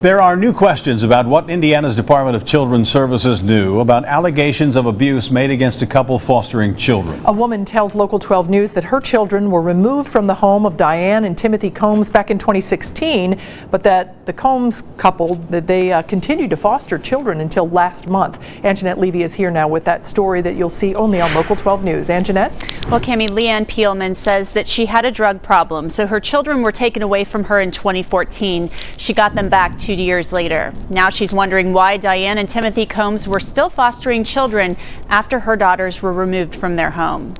There are new questions about what Indiana's Department of Children's Services knew about allegations of abuse made against a couple fostering children. A woman tells Local 12 News that her children were removed from the home of Diane and Timothy Combs back in 2016, but that the Combs couple, that they continued to foster children until last month. Anjanette Levy is here now with that story that you'll see only on Local 12 News. Anjanette? Well, Cammie, LeeAnn Peelman says that she had a drug problem, so her children were taken away from her in 2014. She got them back 2 years later. Now she's wondering why Diane and Timothy Combs were still fostering children after her daughters were removed from their home.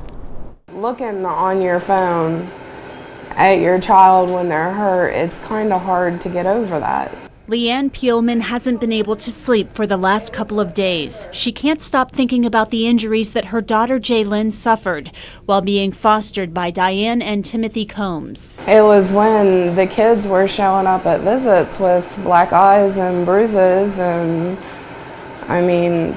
Looking on your phone at your child when they're hurt, it's kind of hard to get over that. LeeAnn Peelman hasn't been able to sleep for the last couple of days. She can't stop thinking about the injuries that her daughter JayLynn suffered while being fostered by Diane and Timothy Combs. It was when the kids were showing up at visits with black eyes and bruises, and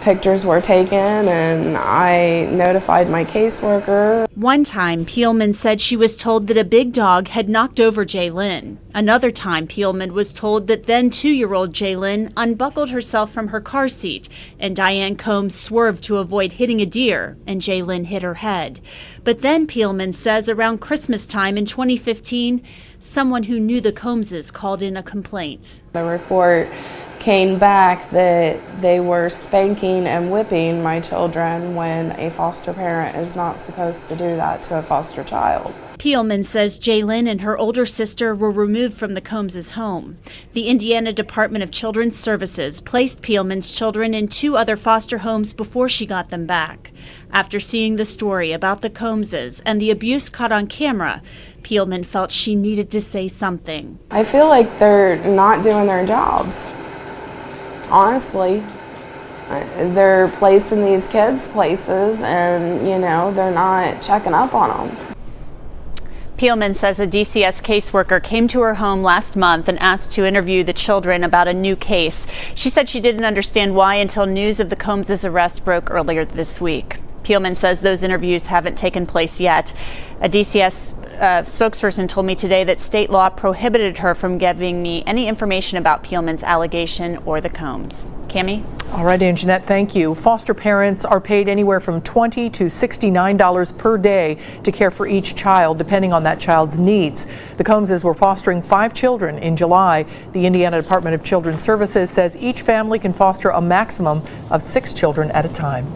pictures were taken, and I notified my caseworker. One time, Peelman said she was told that a big dog had knocked over JayLynn. Another time, Peelman was told that then 2-year-old JayLynn unbuckled herself from her car seat, and Diane Combs swerved to avoid hitting a deer, and JayLynn hit her head. But then Peelman says around Christmas time in 2015, someone who knew the Combses called in a complaint. The report came back that they were spanking and whipping my children when a foster parent is not supposed to do that to a foster child. Peelman says JayLynn and her older sister were removed from the Combses' home. The Indiana Department of Children's Services placed Peelman's children in 2 other foster homes before she got them back. After seeing the story about the Combses and the abuse caught on camera, Peelman felt she needed to say something. I feel like they're not doing their jobs. Honestly, they're placing these kids places, and they're not checking up on them. Peelman says a DCS caseworker came to her home last month and asked to interview the children about a new case. She said she didn't understand why until news of the Combs' arrest broke earlier this week. Peelman says those interviews haven't taken place yet. A DCS spokesperson told me today that state law prohibited her from giving me any information about Peelman's allegation or the Combs. Cammie? All right, Anjanette, thank you. Foster parents are paid anywhere from $20 to $69 per day to care for each child, depending on that child's needs. The Combses were fostering 5 children in July. The Indiana Department of Children's Services says each family can foster a maximum of 6 children at a time.